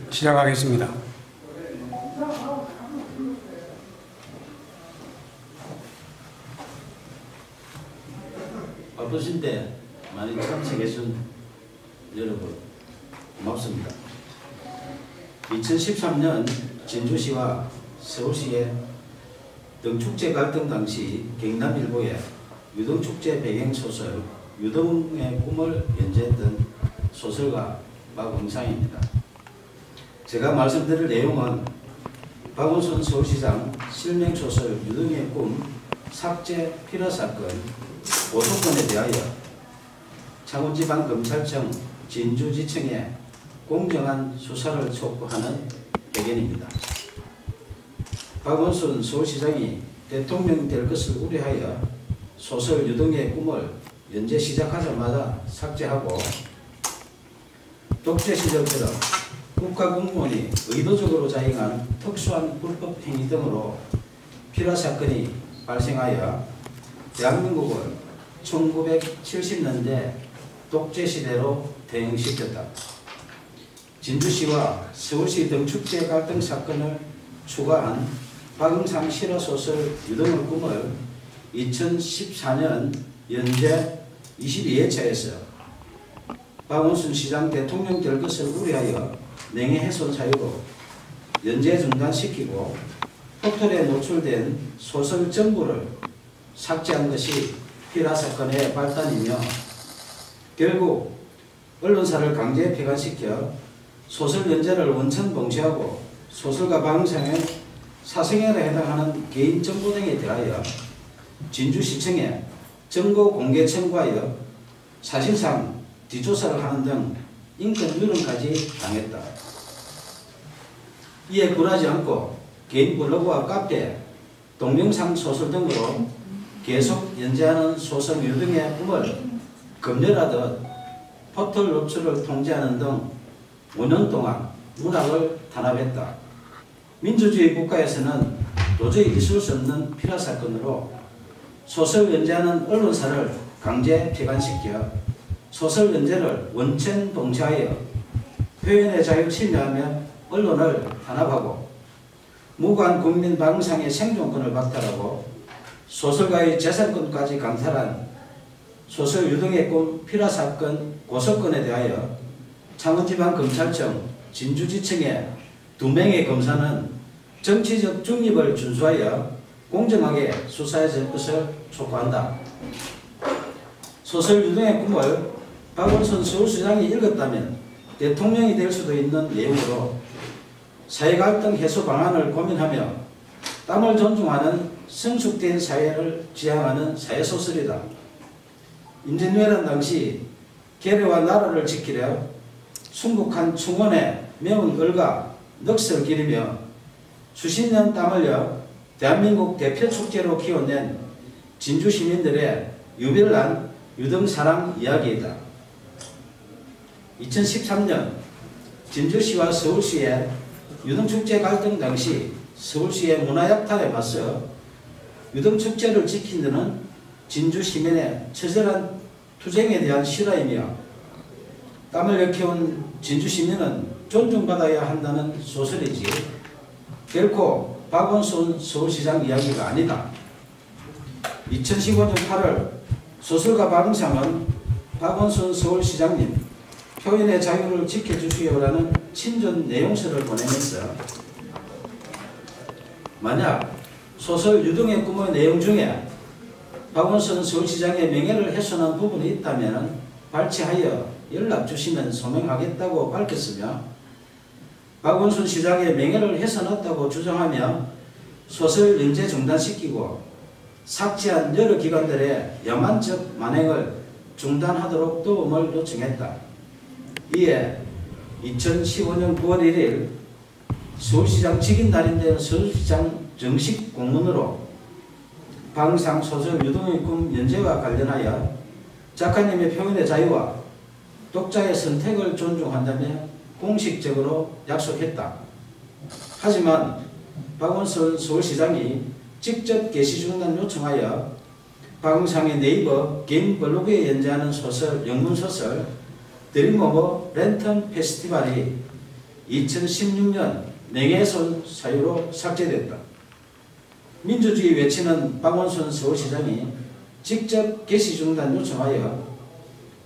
시작하겠습니다. 바쁘신데 많이 참석해준 여러분 고맙습니다. 2013년 진주시와 서울시의 등축제 갈등 당시 경남일보의 유등축제 배경소설 유등의 꿈을 연재했던 소설가 박응상입니다. 제가 말씀드릴 내용은 박원순 서울시장 실명소설 유등의 꿈 삭제 필화사건 고소건에 대하여 창원지방검찰청 진주지청에 공정한 수사를 촉구하는 배경입니다. 박원순 서울시장이 대통령이 될 것을 우려하여 소설 유등의 꿈을 연재 시작하자마자 삭제하고 독재 시절처럼 국가공무원이 의도적으로 자행한 특수한 불법 행위 등으로 필화사건이 발생하여 대한민국을 1970년대 독재시대로 대응시켰다. 진주시와 서울시 등축제 갈등 사건을 추가한 박응상 실화소설 유등의 꿈을 2014년 연재 22회차에서 박원순 시장 대통령 될 것을 우려하여 명예훼손 사유로 연재 중단시키고 포털에 노출된 소설 전부를 삭제한 것이 필화사건의 발단이며 결국 언론사를 강제 폐간시켜 소설 연재를 원천 봉쇄하고 소설가 박응상의 사생활에 해당하는 개인 정보 등에 대하여 진주시청에 정보 공개 청구하여 사실상 뒷조사를 하는 등 인권 유린까지 당했다. 이에 굴하지 않고 개인 블로그와 카페, 동영상 소설 등으로 계속 연재하는 소설 유등의 꿈을 검열하듯 포털 노출을 통제하는 등 5년 동안 문학을 탄압했다. 민주주의 국가에서는 도저히 있을 수 없는 필화사건으로 소설 연재하는 언론사를 강제 폐간시켜 소설 연재를 원천 봉쇄하여 표현의 자유를 침해하며 언론을 탄압하고 무고한 국민 박응상의 생존권을 박탈하고 소설가의 재산권까지 강탈한 소설 유등의 꿈 필화사건 고소건에 대하여 창원지방검찰청 진주지청의 2명의 검사는 정치적 중립을 준수하여 공정하게 수사해 줄 것을 촉구한다. 소설 유등의 꿈을 박원순 서울시장이 읽었다면 대통령이 될 수도 있는 내용으로 사회갈등 해소 방안을 고민하며 땀을 존중하는 성숙된 사회를 지향하는 사회소설이다. 임진왜란 당시 계례와 나라를 지키려 순국한 충원에 매운 을과 넋을 기리며 수십 년 땀 흘려 대한민국 대표 축제로 키워낸 진주 시민들의 유별난 유등사랑 이야기이다. 2013년 진주시와 서울시의 유등축제 갈등 당시 서울시의 문화약탈에 맞서 유등축제를 지킨 데는 진주 시민의 처절한 투쟁에 대한 실화이며 땀을 일깨운 진주 시민은 존중받아야 한다는 소설이지 결코 박원순 서울시장 이야기가 아니다. 2015년 8월 소설가 박응상은 박원순 서울시장님 표현의 자유를 지켜주시오라는 친전 내용서를 보내면서 만약 소설 유등의 꿈의 내용 중에 박원순 서울시장의 명예를 훼손한 부분이 있다면 발췌하여 연락 주시면 소명하겠다고 밝혔으며 박원순 시장의 명예를 훼손했다고 주장하며 소설 연재 중단시키고 삭제한 여러 기관들의 야만적 만행을 중단하도록 도움을 요청했다. 이에 2015년 9월 1일 서울시장 직인날인데 서울시장 정식 공문으로 박응상 소설 유등의 꿈 연재와 관련하여 작가님의 표현의 자유와 독자의 선택을 존중한다며 공식적으로 약속했다. 하지만 박원순 서울시장이 직접 게시 중단 요청하여 박응상의 네이버 개인 블로그에 연재하는 소설, 영문소설 드림오버 랜턴 페스티벌이 2016년 명예훼손 사유로 삭제됐다. 민주주의 외치는 박원순 서울시장이 직접 게시 중단 요청하여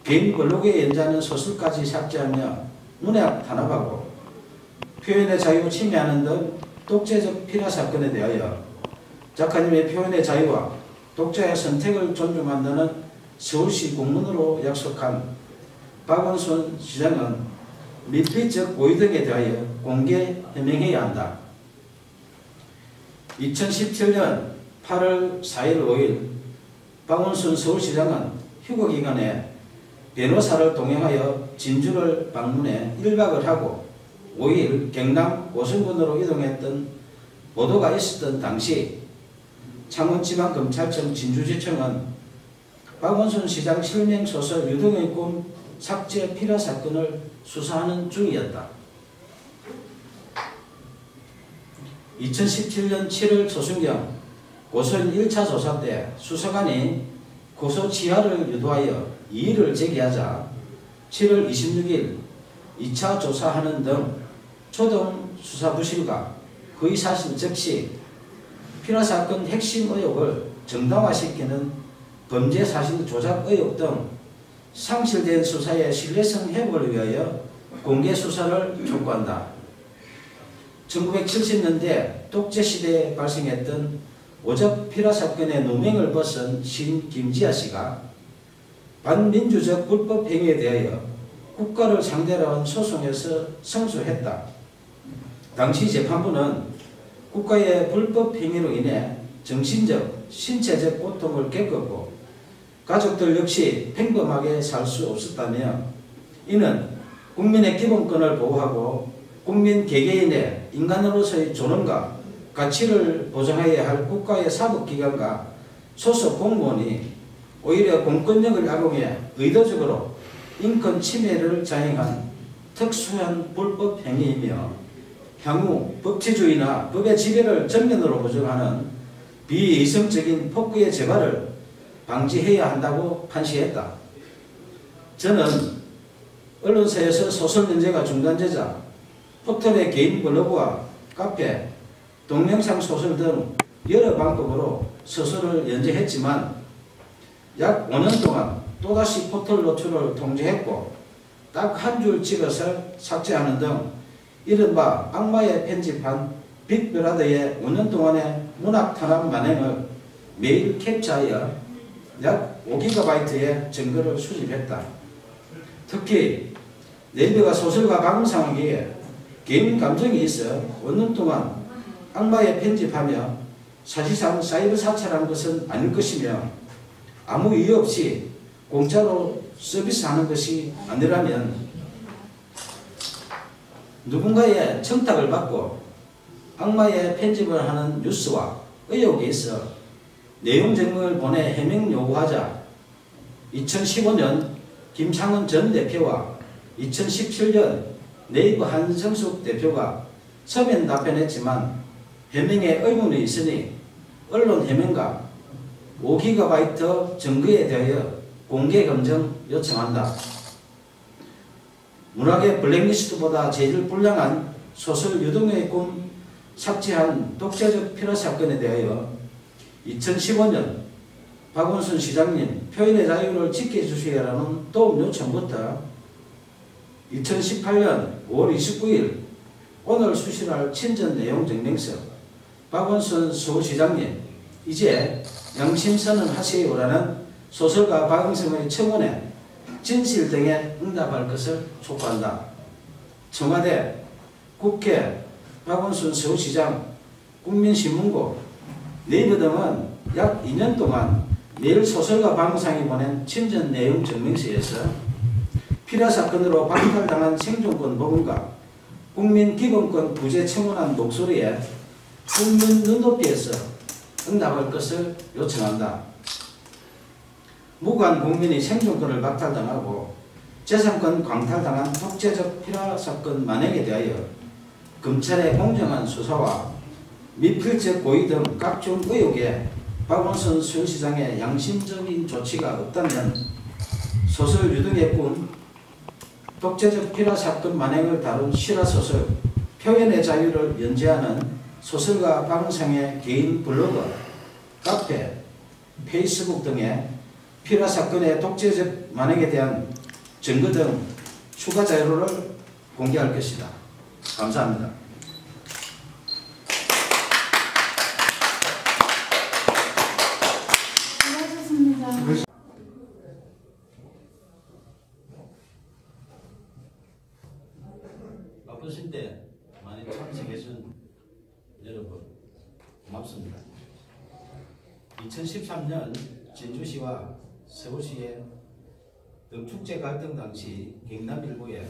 개인 블로그에 연재하는 소설까지 삭제하며 문학 탄압하고 표현의 자유 침해하는 등 독재적 피라 사건에 대하여 작가님의 표현의 자유와 독자의 선택을 존중한다는 서울시 공문으로 약속한 박원순 시장은 밀폐적 고의 등에 대하여 공개 해명해야 한다. 2017년 8월 4일 5일 박원순 서울시장은 휴거기간에 변호사를 동행하여 진주를 방문해 1박을 하고 5일 경남 고성군으로 이동했던 보도가 있었던 당시 창원지방검찰청 진주지청은 박원순 시장 실명소설 유등의 꿈 삭제 피라 사건을 수사하는 중이었다. 2017년 7월 초순경 고소인 1차 조사 때 수사관이 고소 취하를 유도하여 이의를 제기하자 7월 26일 2차 조사하는 등 초동 수사 부실과 허위사실 적시, 피라사건 핵심 의혹을 정당화시키는 범죄사실 조작 의혹 등 상실된 수사의 신뢰성 회복을 위하여 공개 수사를 촉구한다. 1970년대 독재시대에 발생했던 오적 피라사건의 누명을 벗은 시인 김지아 씨가 반민주적 불법 행위에 대하여 국가를 상대로 한 소송에서 승소했다. 당시 재판부는 국가의 불법 행위로 인해 정신적, 신체적 고통을 겪었고 가족들 역시 평범하게 살 수 없었다며 이는 국민의 기본권을 보호하고 국민 개개인의 인간으로서의 존엄과 가치를 보장해야 할 국가의 사법기관과 소속 공무원이 오히려 공권력을 악용해 의도적으로 인권 침해를 자행한 특수한 불법 행위이며 향후 법치주의나 법의 지배를 정면으로 부정하는 비이성적인 폭구의 재발을 방지해야 한다고 판시했다. 저는 언론사에서 소설 연재가 중단되자 포털의 개인 블로그와 카페, 동영상 소설 등 여러 방법으로 소설을 연재했지만 약 5년 동안 또다시 포털 노출을 통제했고 딱 한 줄 찍어서 삭제하는 등 이른바 악마의 편집한 빅브라더의 5년 동안의 문학 탄압 만행을 매일 캡처하여 약 5GB의 증거를 수집했다. 특히 네이버가 소설가 박은상에게 개인 감정이 있어 5년 동안 악마의 편집하며 사실상 사이버 사찰한 것은 아닐 것이며 아무 이유 없이 공짜로 서비스하는 것이 아니라면 누군가의 청탁을 받고 악마의 편집을 하는 뉴스와 의혹에 있어 내용 증명을 보내 해명 요구하자 2015년 김창원 전 대표와 2017년 네이버 한성숙 대표가 서면 답변했지만 해명에 의문이 있으니 언론 해명과 5GB 증거에 대하여 공개 검증 요청한다. 문학의 블랙리스트보다 재질 불량한 소설 유등의 꿈 삭제한 독재적 피라 사건에 대하여 2015년 박원순 시장님 표현의 자유를 지켜주시라는 도움 요청부터 2018년 5월 29일 오늘 수신할 친전 내용 증명서 박원순 서울시장님 이제 양심선언 하세요라는 소설가 박응성의 청원에 진실 등에 응답할 것을 촉구한다. 청와대, 국회, 박원순 서울시장, 국민신문고, 네이버 등은 약 2년 동안 매일 소설가 박응상이 보낸 친전 내용 증명서에서 피라 사건으로 박탈당한 생존권 복원과 국민 기본권 부재 청원한 목소리에 국민 눈높이에서 응답할 것을 요청한다. 무고한 국민이 생존권을 박탈당하고 재산권 광탈당한 독재적 피라 사건 만행에 대하여 검찰의 공정한 수사와 미필적 고의 등 각종 의혹에 박원순 서울시장의 양심적인 조치가 없다면 소설 유등의 꿈 독재적 피라 사건 만행을 다룬 실화소설 표현의 자유를 연재하는 소설가 박은상의 개인 블로그, 카페, 페이스북 등에 피라 사건의 독재적 만행에 대한 증거 등 추가 자료를 공개할 것이다. 감사합니다. 수고하셨습니다. 바쁘실 때 많이 참석해준 여러분 고맙습니다. 2013년 진주시와 서울시의 등축제 갈등 당시 경남일보의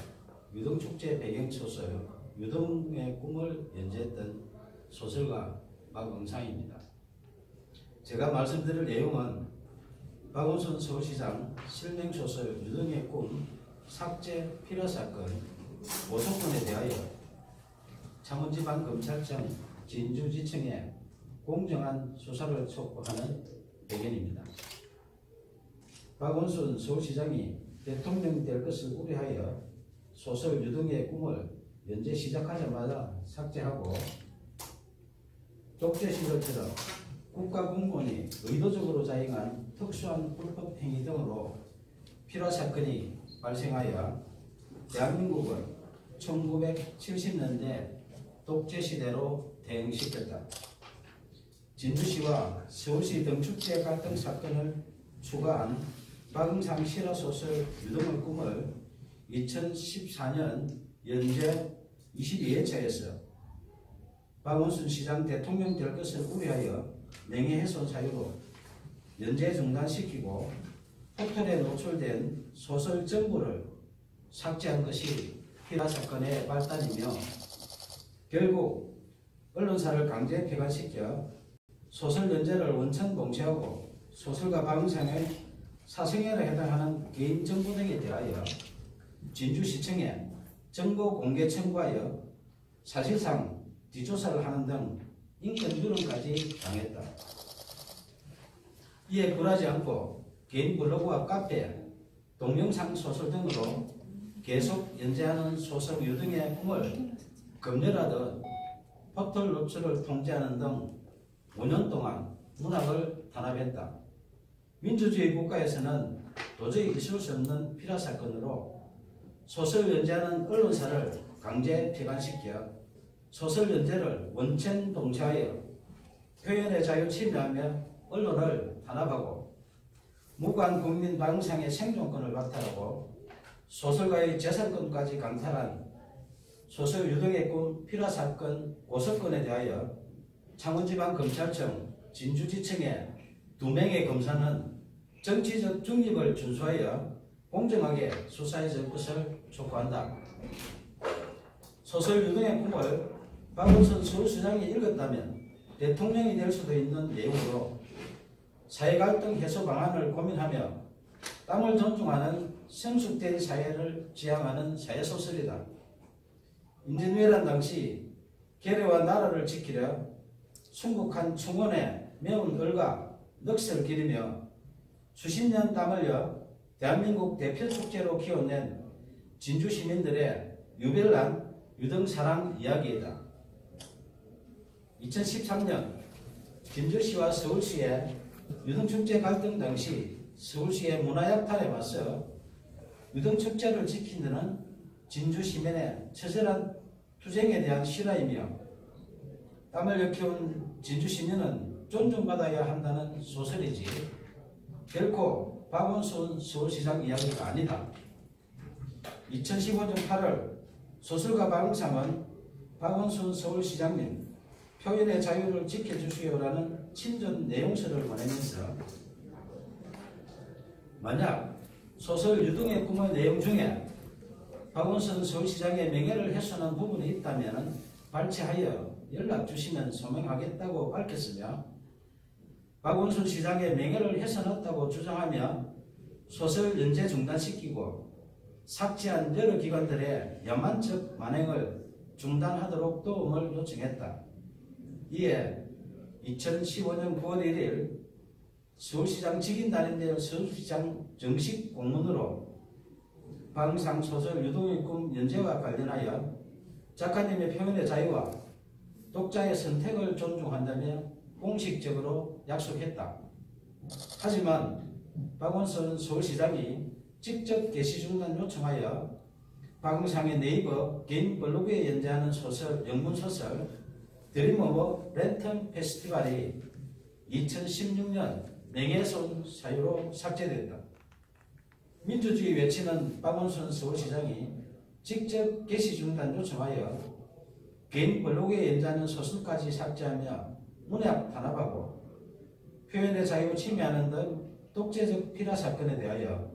유등축제 배경소설 유등의 꿈을 연재했던 소설가 박응상입니다. 제가 말씀드릴 내용은 박원순 서울시장 실명소설 유등의 꿈 삭제 필요사건 고소건에 대하여 창원지방검찰청 진주지청에 공정한 수사를 촉구하는 배경입니다. 박원순 서울시장이 대통령이 될 것을 우려하여 소설 유등의 꿈을 연재 시작하자마자 삭제하고 독재 시절처럼 국가공무원이 의도적으로 자행한 특수한 불법 행위 등으로 필화 사건이 발생하여 대한민국을 1970년대 독재 시대로 대응시켰다. 진주시와 서울시 등축제 갈등 사건을 추가한 박응상 실화소설 유등의 꿈을 2014년 연재 22회차에서 박원순 시장 대통령 될 것을 우려하여 명예훼손 사유로 연재 중단시키고 포털에 노출된 소설 전부를 삭제한 것이 필화 사건의 발단이며 결국 언론사를 강제 폐간시켜 소설 연재를 원천 봉쇄하고 소설가 박응상의 사생활에 해당하는 개인 정보 등에 대하여 진주시청에 정보 공개 청구하여 사실상 뒷조사를 하는 등 인권 유린까지 당했다. 이에 굴하지 않고 개인 블로그와 카페, 동영상 소설 등으로 계속 연재하는 소설 유등의 꿈을 검열하듯 포털 노출을 통제하는 등 5년 동안 문학을 탄압했다. 민주주의 국가에서는 도저히 있을 수 없는 필화 사건으로 소설 연재하는 언론사를 강제 폐간시켜 소설 연재를 원천 봉쇄하여 표현의 자유 침해하며 언론을 탄압하고 무관 국민 박응상의 생존권을 박탈하고 소설가의 재산권까지 강탈한 소설 유등의 꿈 필화 사건 고소건에 대하여 창원지방검찰청 진주지청의 2명의 검사는 정치적 중립을 준수하여 공정하게 수사해 줄 것을 촉구한다. 소설 유등의 꿈을 박원순 서울시장이 읽었다면 대통령이 될 수도 있는 내용으로 사회갈등 해소 방안을 고민하며 땀을 존중하는 성숙된 사회를 지향하는 사회소설이다. 임진왜란 당시 계례와 나라를 지키려 순국한 충원에 매운 얼과 넋을 기리며 수십 년 땀 흘려 대한민국 대표 축제로 키워낸 진주 시민들의 유별난 유등사랑 이야기이다. 2013년 진주시와 서울시의 유등축제 갈등 당시 서울시의 문화약탈에 맞서 유등축제를 지킨 데는 진주 시민의 처절한 투쟁에 대한 실화이며 땀을 일깨운 진주 시민은 존중받아야 한다는 소설이지 결코 박원순 서울시장 이야기가 아니다. 2015년 8월 소설가 박응상은 박원순 서울시장님 표현의 자유를 지켜주시오라는 친전 내용서를 보내면서 만약 소설 유등의 꿈의 내용 중에 박원순 서울시장의 명예를 훼손한 부분이 있다면 발췌하여 연락 주시면 소명하겠다고 밝혔으며 박원순 시장의 명예를 훼손했다고 주장하며 소설 연재 중단시키고 삭제한 여러 기관들의 야만적 만행을 중단하도록 도움을 요청했다. 이에 2015년 9월 1일 서울시장 직인단인데요. 서울시장 정식 공문으로 방상 소설 유동의 꿈 연재와 관련하여 작가님의 표현의 자유와 독자의 선택을 존중한다며 공식적으로 약속했다. 하지만 박원순 서울시장이 직접 게시 중단 요청하여 방상의 네이버 개인 블로그에 연재하는 소설, 영문소설 드림 오브 랜턴 페스티벌이 2016년 명예훼손 사유로 삭제됐다. 민주주의 외치는 박원순 서울시장이 직접 게시 중단 요청하여 개인 블로그에 연재하는 소설까지 삭제하며 문학 탄압하고 표현의 자유 침해하는 등 독재적 피라 사건에 대하여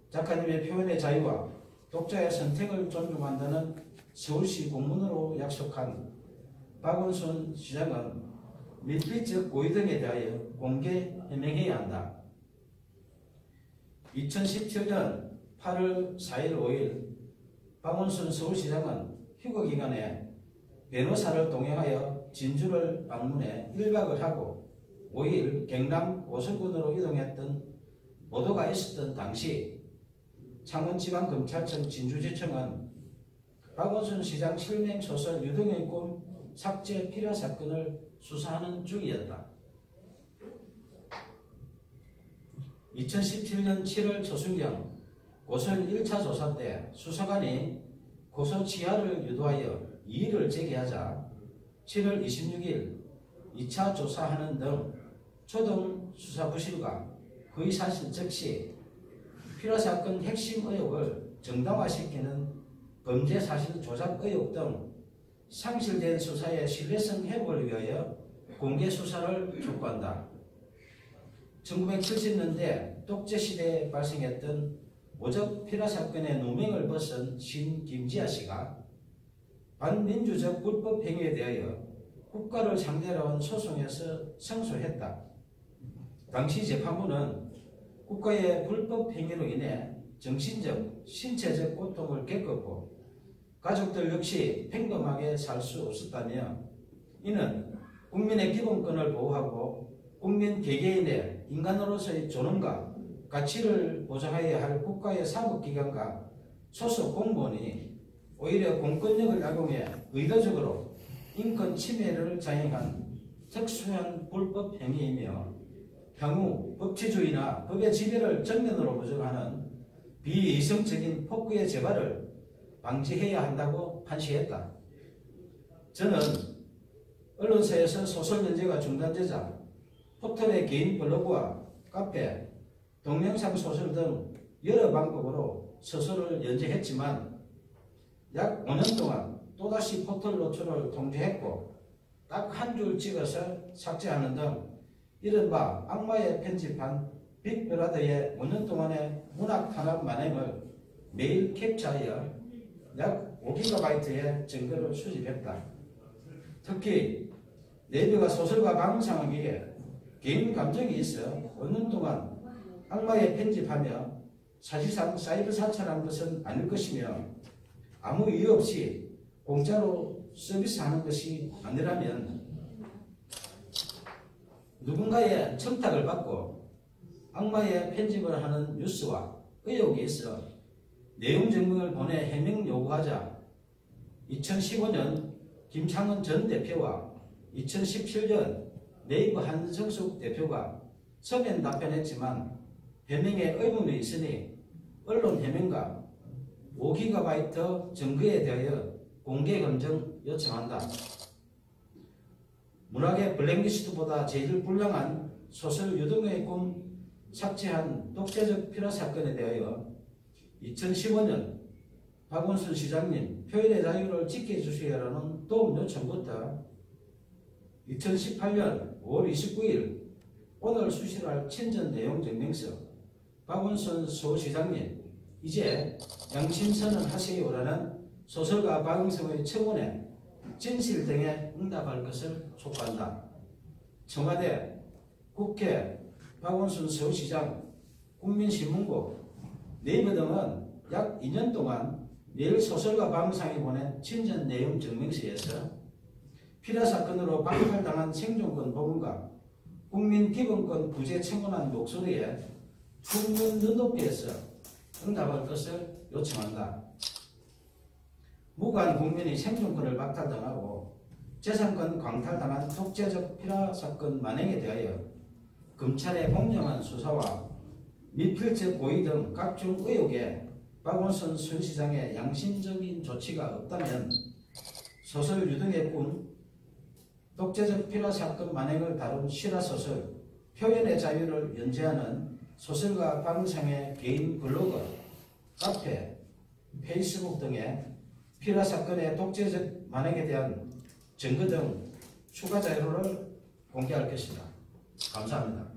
작가님의 표현의 자유와 독자의 선택을 존중한다는 서울시 공문으로 약속한 박원순 시장은 밀필적 고의 등에 대하여 공개 해명해야 한다. 2017년 8월 4일 5일 박원순 서울시장은 휴거기간에 변호사를 동행하여 진주를 방문해 1박을 하고 5일 경남 오설군으로 이동했던 보도가 있었던 당시 창원지방검찰청 진주지청은 박원순 시장 실명 소설 유동의 꿈 삭제 필요 사건을 수사하는 중이었다. 2017년 7월 초순경 고설 1차 조사 때 수사관이 고소 취하를 유도하여 이의를 제기하자 7월 26일 2차 조사하는 등 초동 수사 부실과 거의 사실 적시 필요 사건 핵심 의혹을 정당화시키는 범죄 사실 조작 의혹 등 상실된 수사의 신뢰성 회복을 위하여 공개 수사를 촉구한다. 1970년대 독재시대에 발생했던 오적 필화 사건의 누명을 벗은 신 김지아 씨가 반민주적 불법 행위에 대하여 국가를 상대로 한 소송에서胜소했다. 당시 재판부는 국가의 불법 행위로 인해 정신적, 신체적 고통을 겪었고 가족들 역시 평범하게 살 수 없었다며 이는 국민의 기본권을 보호하고 국민 개개인의 인간으로서의 존엄과 가치를 보장해야 할 국가의 사법기관과 소속 공무원이 오히려 공권력을 악용해 의도적으로 인권 침해를 자행한 특수한 불법 행위이며 향후 법치주의나 법의 지배를 정면으로 부정하는 비이성적인 폭구의 재발을 방지해야 한다고 판시했다. 저는 언론사에서 소설 연재가 중단되자 포털의 개인 블로그와 카페, 동영상 소설 등 여러 방법으로 소설을 연재했지만 약 5년 동안 또다시 포털 노출을 통제했고 딱 한 줄 찍어서 삭제하는 등 이른바 악마의 편집한 빅브라더의 5년 동안의 문학 탄압 만행을 매일 캡처하여 약 5GB의 증거를 수집했다. 특히 네이버가 소설과 방송하기에 개인 감정이 있어 5년 동안 악마에 편집하며 사실상 사이버 사찰한 것은 아닐 것이며 아무 이유 없이 공짜로 서비스하는 것이 아니라면 누군가의 청탁을 받고 악마의 편집을 하는 뉴스와 의혹이 있어 내용 증명을 보내 해명 요구하자 2015년 김창원 전 대표와 2017년 네이버 한성숙 대표가 서면 답변했지만 해명에 의문이 있으니 언론 해명과 5GB 증거에 대하여 공개 검증 요청한다. 문학의 블랙리스트보다 제일 불량한 소설 유동의 꿈 삭제한 독재적 필화 사건에 대하여 2015년 박원순 시장님 표현의 자유를 지켜주시라는 도움 요청부터 2018년 5월 29일 오늘 수시할 친전 내용 증명서 박원순 서울시장님 이제 양심선언 하세요라는 소설가 박응성의 청원에 진실 등에 응답할 것을 촉구한다. 청와대, 국회, 박원순 서울시장, 국민신문고, 네이버 등은 약 2년 동안 매일 소설가 박응성이 보낸 친전 내용 증명서에서 필화 사건으로 박탈당한 생존권 보험과 국민 기본권 구제 청원한 목소리에 국민 눈높이에서 응답할 것을 요청한다. 무고한 국민이 생존권을 박탈당하고 재산권 광탈당한 독재적 피라 사건 만행에 대하여 검찰의 공정한 수사와 미필적 고의 등 각종 의혹에 박원순 서울시장의 양심적인 조치가 없다면 소설 유등의 꿈, 독재적 피라 사건 만행을 다룬 실화소설 표현의 자유를 연재하는 소설가 박은상의 개인 블로그, 카페, 페이스북 등의 피라 사건의 독재적 만행에 대한 증거 등 추가 자료를 공개할 것이다. 감사합니다.